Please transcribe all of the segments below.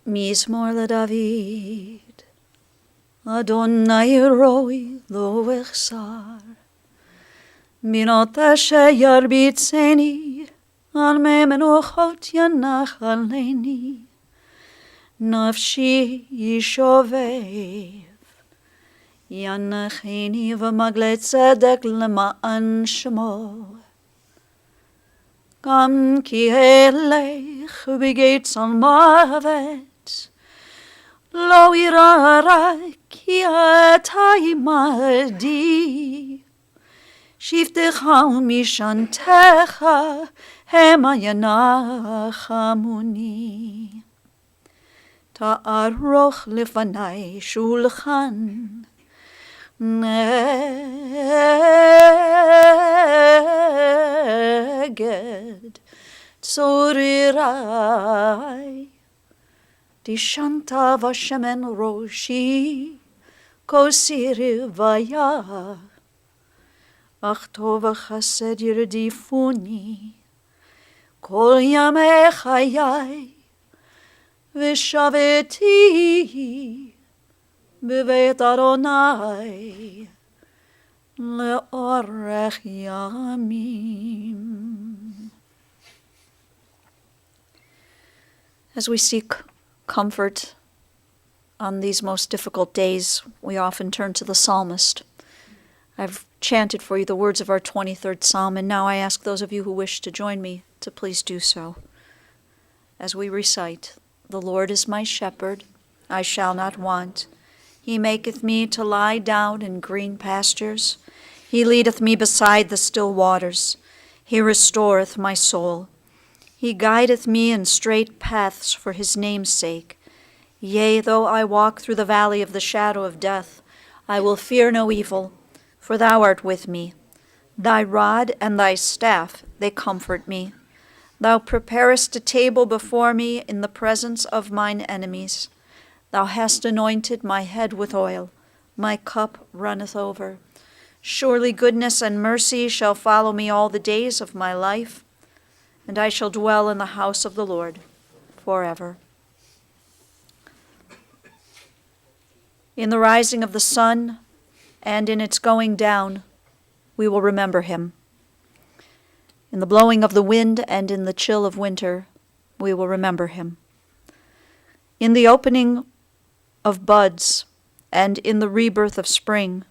מזמור לדוד. אדוני רואי לא אחסר, מינות אשר ירביצני, על מי מנוחות ינחלני. נפשי ישובב, ינחני ומגלי צדק למען שמו. גם כי אלך בגיא צלמוות, לא אירא רע, כי אתה עמדי. שבטך ומשענתך המה ינחמוני. תערוך לפני שולחן נגד צורריי. דשנת ושמן ראשי, כוסי רוויה, אך טוב וחסד ירדיפוני כל ימי חיי, ושבתי בבית אדוני לאורך ימים. As we seek comfort on these most difficult days, we often turn to the psalmist. I've chanted for you the words of our 23rd Psalm, and now I ask those of you who wish to join me to please do so. As we recite, "The Lord is my shepherd, I shall not want. He maketh me to lie down in green pastures. He leadeth me beside the still waters. He restoreth my soul. He guideth me in straight paths for his name's sake. Yea, though I walk through the valley of the shadow of death, I will fear no evil, for thou art with me. Thy rod and thy staff, they comfort me. Thou preparest a table before me in the presence of mine enemies. Thou hast anointed my head with oil. My cup runneth over. Surely goodness and mercy shall follow me all the days of my life, and I shall dwell in the house of the Lord forever." In the rising of the sun and in its going down, we will remember him. In the blowing of the wind and in the chill of winter, we will remember him. In the opening of buds and in the rebirth of spring,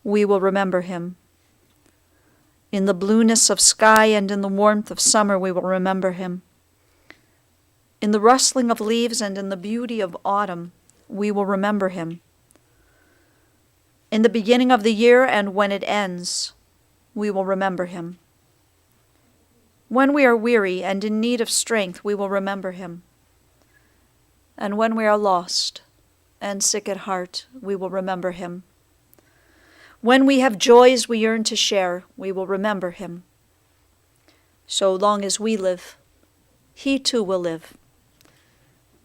we will remember him. In the blueness of sky and in the warmth of summer, we will remember him. In the rustling of leaves and in the beauty of autumn, we will remember him. In the beginning of the year and when it ends, we will remember him. When we are weary and in need of strength, we will remember him. And when we are lost and sick at heart, we will remember him. When we have joys we yearn to share, we will remember him. So long as we live, he too will live,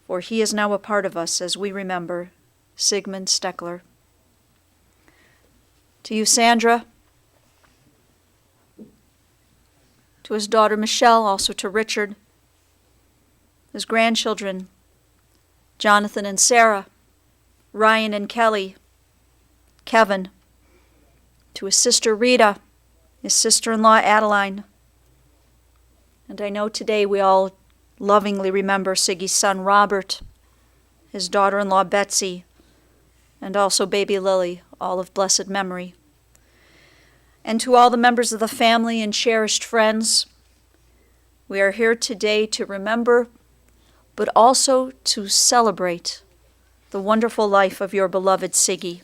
for he is now a part of us as we remember Sigmund Stechler. To you, Sandra, to his daughter Michelle, also to Richard, his grandchildren, Jonathan and Sarah, Ryan and Kelly, Kevin, to his sister Rita, his sister-in-law Adeline. And I know today we all lovingly remember Siggy's son Robert, his daughter-in-law Betsy, and also baby Lily, all of blessed memory. And to all the members of the family and cherished friends, we are here today to remember, but also to celebrate the wonderful life of your beloved Siggy.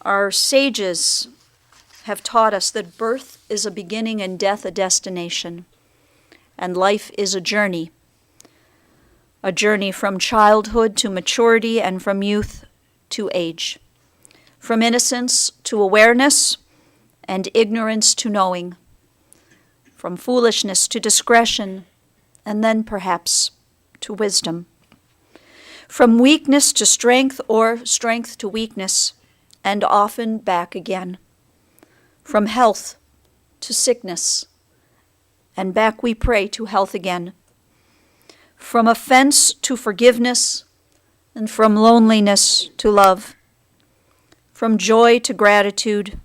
Our sages have taught us that birth is a beginning and death a destination, and life is a journey from childhood to maturity and from youth to age, from innocence to awareness and ignorance to knowing, from foolishness to discretion and then perhaps to wisdom, from weakness to strength or strength to weakness, and often back again, from health to sickness, and back we pray to health again, from offense to forgiveness, and from loneliness to love, from joy to gratitude,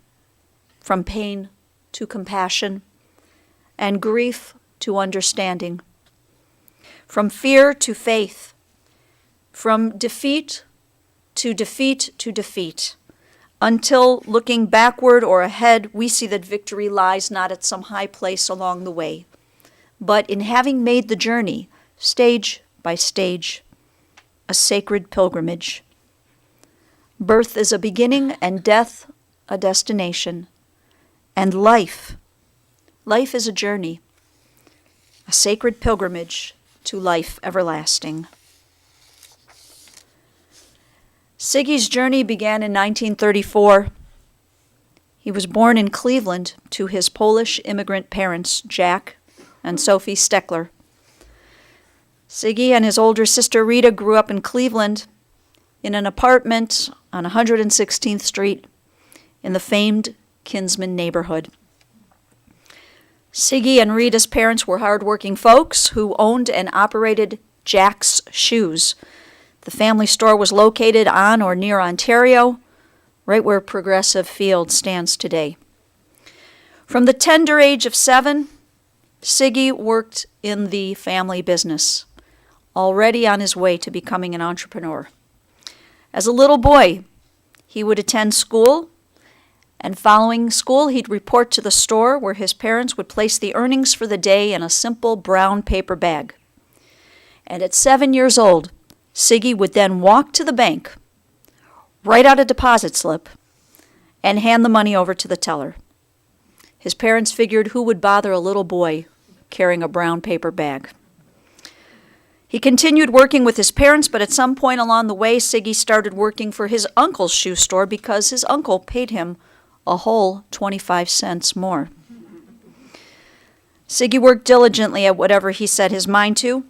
from pain to compassion, and grief to understanding, from fear to faith, from defeat to defeat to defeat, until looking backward or ahead, we see that victory lies not at some high place along the way, but in having made the journey, stage by stage, a sacred pilgrimage. Birth is a beginning and death a destination, and life is a journey, a sacred pilgrimage to life everlasting. Siggy's journey began in 1934. He was born in Cleveland to his Polish immigrant parents, Jack and Sophie Stechler. Siggy and his older sister Rita grew up in Cleveland in an apartment on 116th Street in the famed Kinsman neighborhood. Siggy and Rita's parents were hardworking folks who owned and operated Jack's Shoes. The family store was located on or near Ontario, right where Progressive Field stands today. From the tender age of 7, Siggy worked in the family business, already on his way to becoming an entrepreneur. As a little boy, he would attend school, and following school, he'd report to the store where his parents would place the earnings for the day in a simple brown paper bag. And at 7 years old, Siggy would then walk to the bank, write out a deposit slip, and hand the money over to the teller. His parents figured who would bother a little boy carrying a brown paper bag. He continued working with his parents, but at some point along the way, Siggy started working for his uncle's shoe store because his uncle paid him a whole 25 cents more. Siggy worked diligently at whatever he set his mind to.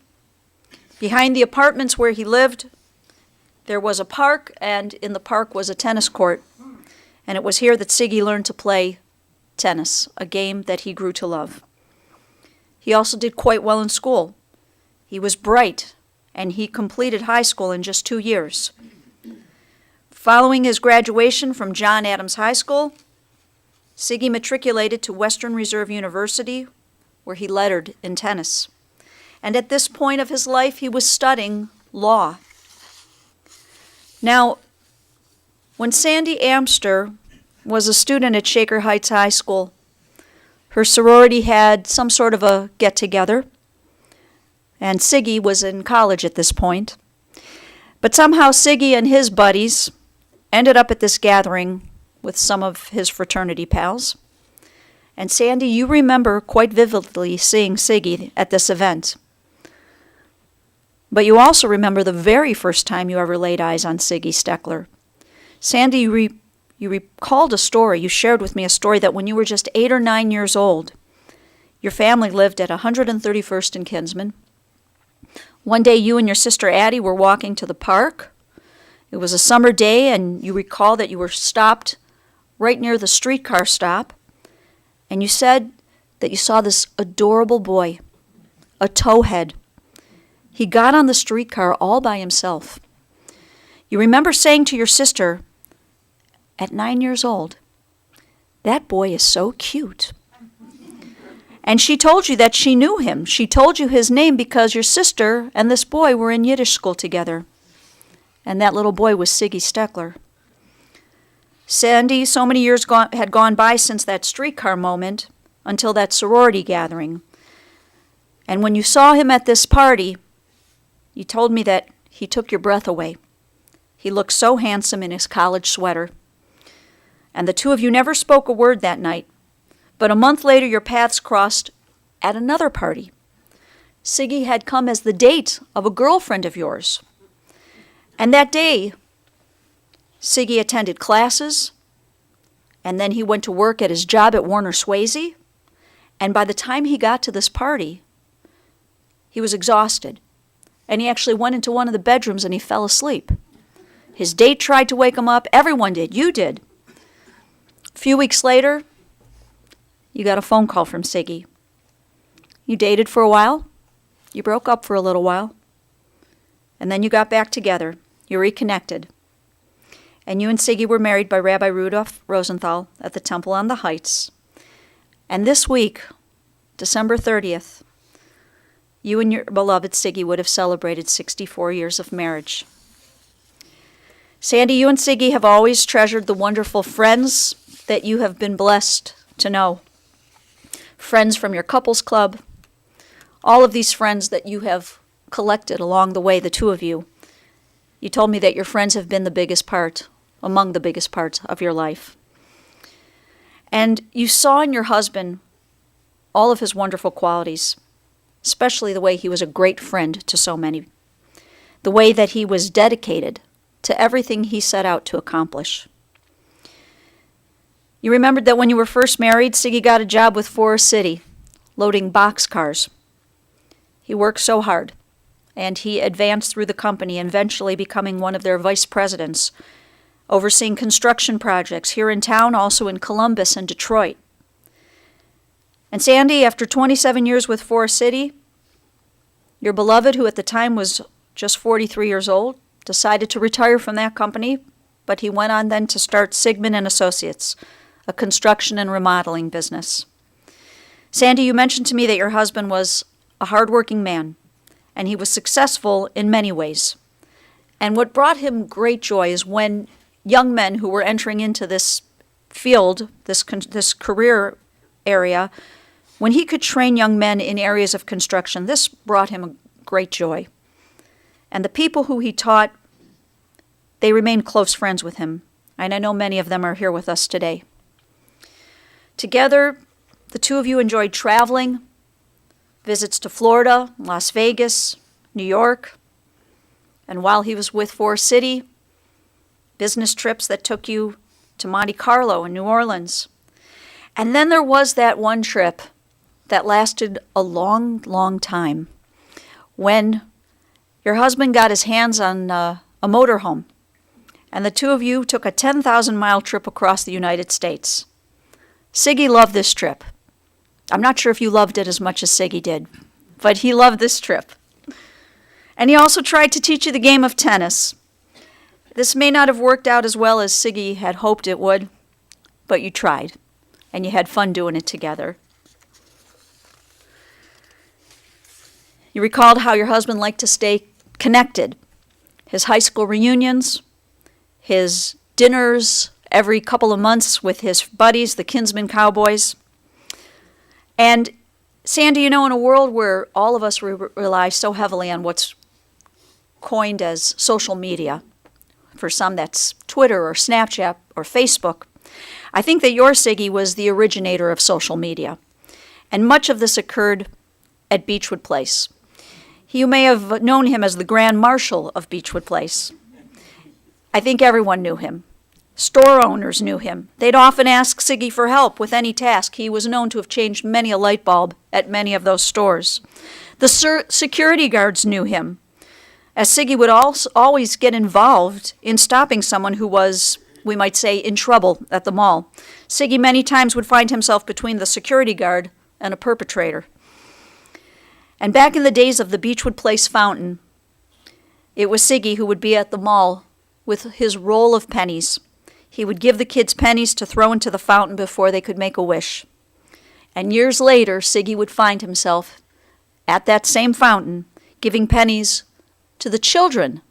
Behind the apartments where he lived, there was a park, and in the park was a tennis court. And it was here that Siggy learned to play tennis, a game that he grew to love. He also did quite well in school. He was bright, and he completed high school in just 2 years. Following his graduation from John Adams High School, Siggy matriculated to Western Reserve University, where he lettered in tennis. And at this point of his life, he was studying law. Now, when Sandy Amster was a student at Shaker Heights High School, her sorority had some sort of a get-together, and Siggy was in college at this point. But somehow Siggy and his buddies ended up at this gathering with some of his fraternity pals. And Sandy, you remember quite vividly seeing Siggy at this event. But you also remember the very first time you ever laid eyes on Siggy Stechler. Sandy, you recalled a story. You shared with me a story that when you were just 8 or 9 years old, your family lived at 131st and Kinsman. One day you and your sister Addie were walking to the park. It was a summer day, and you recall that you were stopped right near the streetcar stop, and you said that you saw this adorable boy, a towhead. He got on the streetcar all by himself. You remember saying to your sister, at 9 years old, "That boy is so cute." And she told you that she knew him. She told you his name because your sister and this boy were in Yiddish school together. And that little boy was Siggy Stechler. Sandy, so many years had gone by since that streetcar moment until that sorority gathering. And when you saw him at this party, you told me that he took your breath away. He looked so handsome in his college sweater. And the two of you never spoke a word that night. But a month later, your paths crossed at another party. Siggy had come as the date of a girlfriend of yours. And that day, Siggy attended classes, and then he went to work at his job at Warner Swayze. And by the time he got to this party, he was exhausted. And he actually went into one of the bedrooms and he fell asleep. His date tried to wake him up. Everyone did. You did. A few weeks later, you got a phone call from Siggy. You dated for a while, You broke up for a little while, and then you got back together. You reconnected. And you and Siggy were married by Rabbi Rudolf Rosenthal at the Temple on the Heights. And this week, December 30th, you and your beloved Siggy would have celebrated 64 years of marriage. Sandy, you and Siggy have always treasured the wonderful friends that you have been blessed to know. Friends from your couples club, all of these friends that you have collected along the way, the two of you. You told me that your friends have been the biggest part, among the biggest parts of your life. And you saw in your husband all of his wonderful qualities, especially the way he was a great friend to so many, the way that he was dedicated to everything he set out to accomplish. You remembered that when you were first married, Siggy got a job with Forest City, loading boxcars. He worked so hard, and he advanced through the company, eventually becoming one of their vice presidents, overseeing construction projects here in town, also in Columbus and Detroit. And Sandy, after 27 years with Forest City, your beloved, who at the time was just 43 years old, decided to retire from that company, but he went on then to start Sigmund and Associates, a construction and remodeling business. Sandy, you mentioned to me that your husband was a hardworking man, and he was successful in many ways. And what brought him great joy is when young men who were entering into this field, this career area, when he could train young men in areas of construction, this brought him a great joy. And the people who he taught, they remained close friends with him. And I know many of them are here with us today. Together, the two of you enjoyed traveling, visits to Florida, Las Vegas, New York, and while he was with Forest City, business trips that took you to Monte Carlo and New Orleans. And then there was that one trip that lasted a long, long time when your husband got his hands on a motorhome, and the two of you took a 10,000-mile trip across the United States. Siggy loved this trip. I'm not sure if you loved it as much as Siggy did, but he loved this trip. And he also tried to teach you the game of tennis. This may not have worked out as well as Siggy had hoped it would, but you tried, and you had fun doing it together. You recalled how your husband liked to stay connected. His high school reunions, his dinners every couple of months with his buddies, the Kinsman Cowboys. And Sandy, in a world where all of us rely so heavily on what's coined as social media, for some that's Twitter or Snapchat or Facebook, I think that your Siggy was the originator of social media. And much of this occurred at Beechwood Place. You may have known him as the Grand Marshal of Beechwood Place. I think everyone knew him. Store owners knew him. They'd often ask Siggy for help with any task. He was known to have changed many a light bulb at many of those stores. The security guards knew him, as Siggy would always get involved in stopping someone who was, we might say, in trouble at the mall. Siggy many times would find himself between the security guard and a perpetrator. And back in the days of the Beechwood Place fountain, it was Siggy who would be at the mall with his roll of pennies. He would give the kids pennies to throw into the fountain before they could make a wish. And years later, Siggy would find himself at that same fountain giving pennies to the children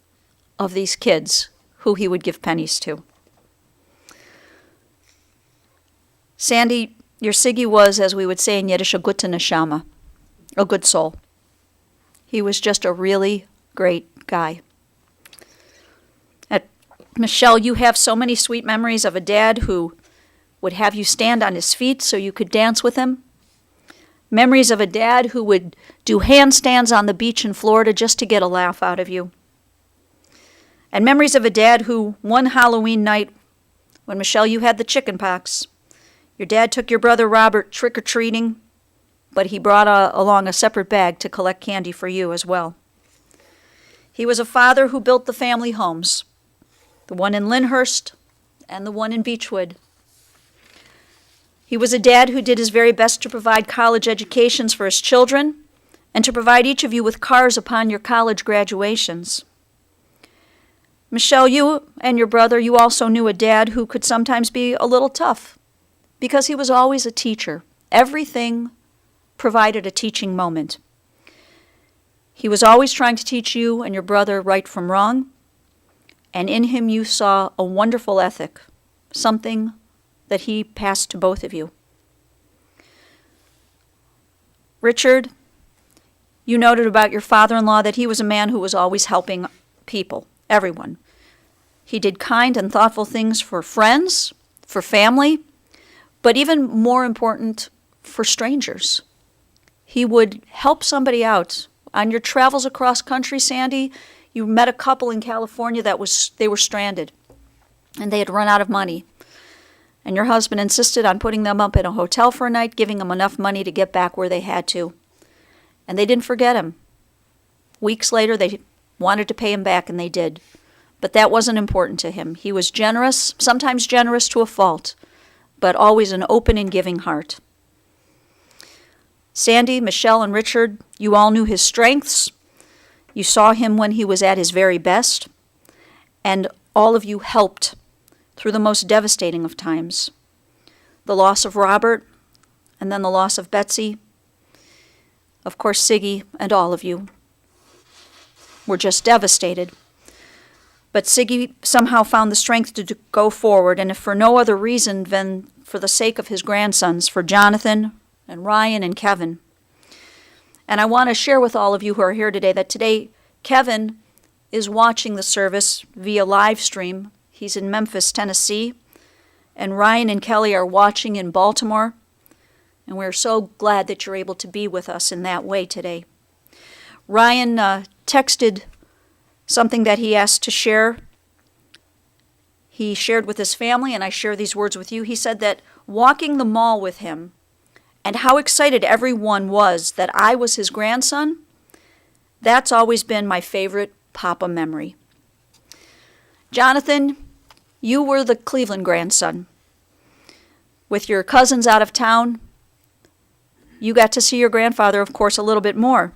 of these kids who he would give pennies to. Sandy, your Siggy was, as we would say in Yiddish, a gute neshama, a good soul. He was just a really great guy. Michelle, you have so many sweet memories of a dad who would have you stand on his feet so you could dance with him. Memories of a dad who would do handstands on the beach in Florida just to get a laugh out of you. And memories of a dad who, one Halloween night, when Michelle, you had the chicken pox, your dad took your brother Robert trick-or-treating, but he brought along a separate bag to collect candy for you as well. He was a father who built the family homes, the one in Lyndhurst and the one in Beechwood. He was a dad who did his very best to provide college educations for his children, and to provide each of you with cars upon your college graduations. Michelle, you and your brother, you also knew a dad who could sometimes be a little tough because he was always a teacher. Everything provided a teaching moment. He was always trying to teach you and your brother right from wrong, and in him you saw a wonderful ethic, something that he passed to both of you. Richard, you noted about your father-in-law that he was a man who was always helping people, everyone. He did kind and thoughtful things for friends, for family, but even more important, for strangers. He would help somebody out. On your travels across country, Sandy, you met a couple in California they were stranded, and they had run out of money. And your husband insisted on putting them up in a hotel for a night, giving them enough money to get back where they had to. And they didn't forget him. Weeks later, they wanted to pay him back, and they did. But that wasn't important to him. He was generous, sometimes generous to a fault, but always an open and giving heart. Sandy, Michelle, and Richard, you all knew his strengths. You saw him when he was at his very best, and all of you helped through the most devastating of times. The loss of Robert, and then the loss of Betsy. Of course, Siggy and all of you were just devastated. But Siggy somehow found the strength to go forward, and if for no other reason than for the sake of his grandsons, for Jonathan and Ryan and Kevin. And I want to share with all of you who are here today that today Kevin is watching the service via live stream. He's in Memphis, Tennessee, and Ryan and Kelly are watching in Baltimore, and we're so glad that you're able to be with us in that way today. Ryan texted something that he asked to share. He shared with his family, and I share these words with you. He said that walking the mall with him and how excited everyone was that I was his grandson, that's always been my favorite Papa memory. Jonathan, you were the Cleveland grandson. With your cousins out of town, you got to see your grandfather, of course, a little bit more.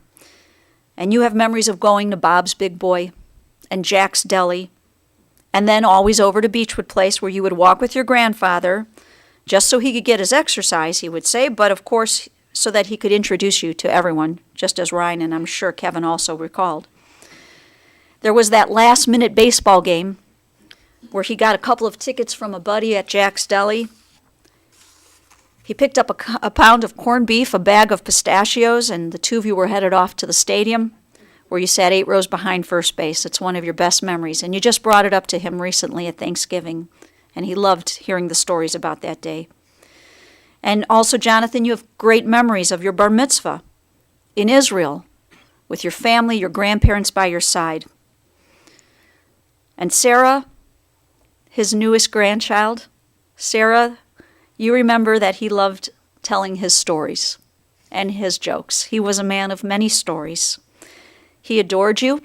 And you have memories of going to Bob's Big Boy and Jack's Deli, and then always over to Beechwood Place where you would walk with your grandfather, just so he could get his exercise, he would say, but of course so that he could introduce you to everyone, just as Ryan and I'm sure Kevin also recalled. There was that last-minute baseball game where he got a couple of tickets from a buddy at Jack's Deli. He picked up a pound of corned beef, a bag of pistachios, and the two of you were headed off to the stadium where you sat 8 rows behind first base. It's one of your best memories, and you just brought it up to him recently at Thanksgiving, and he loved hearing the stories about that day. And also, Jonathan, you have great memories of your bar mitzvah in Israel with your family, your grandparents by your side. And Sarah, his newest grandchild, Sarah, you remember that he loved telling his stories and his jokes. He was a man of many stories. He adored you,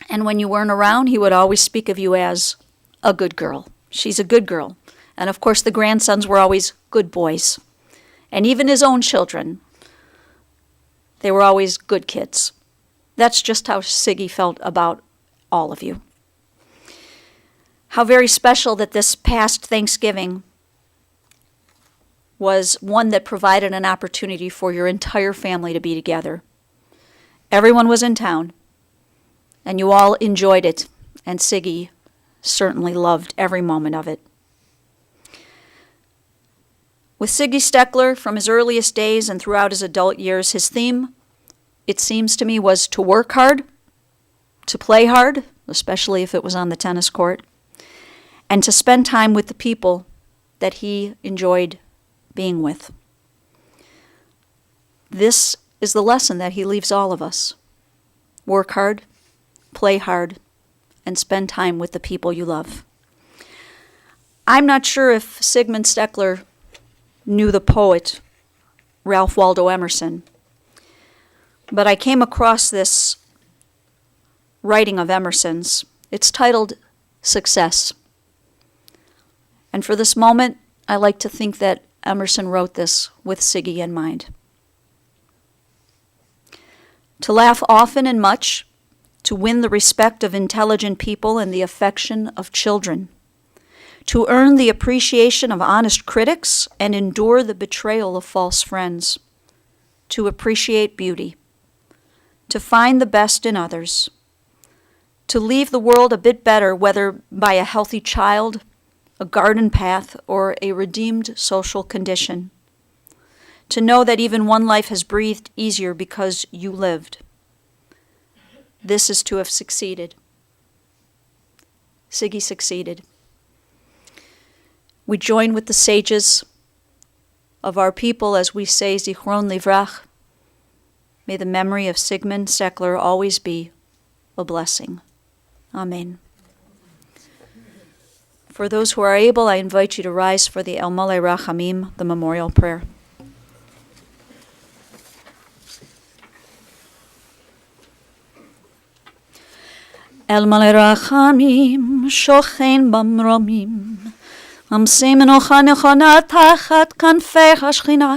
and when you weren't around, he would always speak of you as a good girl. She's a good girl. And of course, the grandsons were always good boys. And even his own children, they were always good kids. That's just how Siggy felt about all of you. How very special that this past Thanksgiving was one that provided an opportunity for your entire family to be together. Everyone was in town, and you all enjoyed it, and Siggy certainly loved every moment of it. With Siggy Stechler, from his earliest days and throughout his adult years, his theme, it seems to me, was to work hard, to play hard, especially if it was on the tennis court, and to spend time with the people that he enjoyed being with. This is the lesson that he leaves all of us. Work hard, play hard, and spend time with the people you love. I'm not sure if Sigmund Stechler knew the poet Ralph Waldo Emerson, but I came across this writing of Emerson's. It's titled Success. And for this moment, I like to think that Emerson wrote this with Siggy in mind. to laugh often and much, to win the respect of intelligent people and the affection of children, to earn the appreciation of honest critics and endure the betrayal of false friends, to appreciate beauty, to find the best in others, to leave the world a bit better, whether by a healthy child, a garden path, or a redeemed social condition, to know that even one life has breathed easier because you lived. This is to have succeeded. Siggy succeeded. We join with the sages of our people as we say Zichron Livrach. May the memory of Sigmund Stechler always be a blessing. Amen. For those who are able, I invite you to rise for the El Malei Rachamim, the memorial prayer. El Malei Rachamim, shochen במרומים, עמסי מנוחה נכונה תחת כנפי השכינה,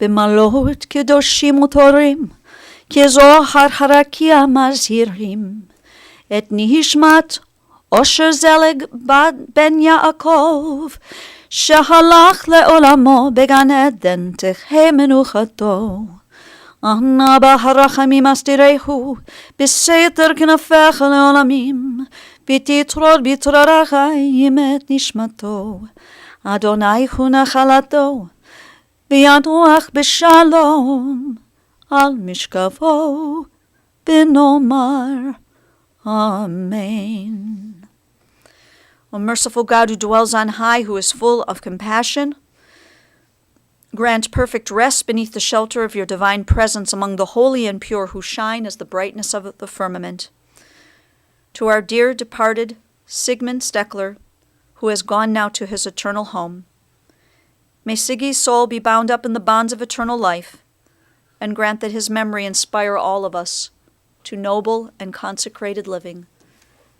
במעלות קדושים וטהורים, כזוהר הרקיע מזהירים, את נשמת אושר זלג בן יעקב, שהלך לעולמו בגן עדן תחי מנוחתו. אנא ברחמים אסתירהו, בסתר כנפיך לעולמים, ותטרוד בטרור החיים את נשמתו. אדוני הוא נחלתו, וינוח בשלום, על משכבו ונאמר Amen. O merciful God, who dwells on high, who is full of compassion, grant perfect rest beneath the shelter of your divine presence among the holy and pure who shine as the brightness of the firmament. To our dear departed Sigmund Stechler, who has gone now to his eternal home, may Siggy's soul be bound up in the bonds of eternal life, and grant that his memory inspire all of us to noble and consecrated living.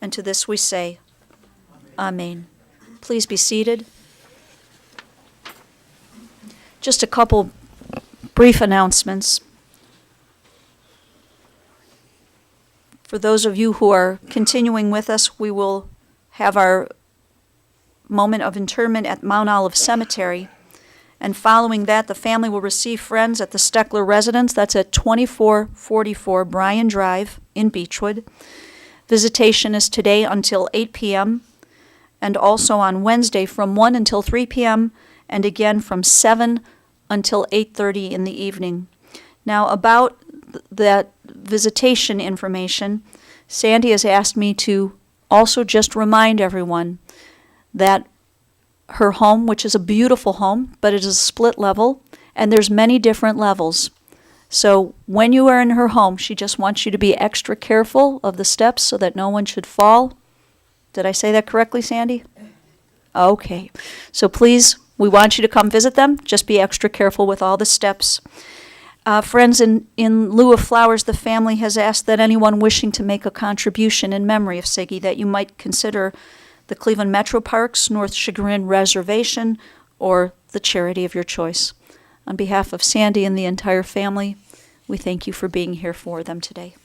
And to this we say, Amen. Please be seated. Just a couple brief announcements. For those of you who are continuing with us, we will have our moment of interment at Mount Olive Cemetery. And following that, the family will receive friends at the Stechler residence. That's at 2444 Bryan Drive in Beechwood. Visitation is today until 8 p.m. and also on Wednesday from 1 until 3 p.m. and again from 7 until 8:30 in the evening. Now, about that visitation information, Sandy has asked me to also just remind everyone that her home, which is a beautiful home, but it is a split level, and there's many different levels. So when you are in her home, she just wants you to be extra careful of the steps so that no one should fall. Did I say that correctly, Sandy? Okay. So please, we want you to come visit them. Just be extra careful with all the steps. Friends, in lieu of flowers, the family has asked that anyone wishing to make a contribution in memory of Siggy, that you might consider the Cleveland Metro Parks, North Chagrin Reservation, or the charity of your choice. On behalf of Sandy and the entire family, we thank you for being here for them today.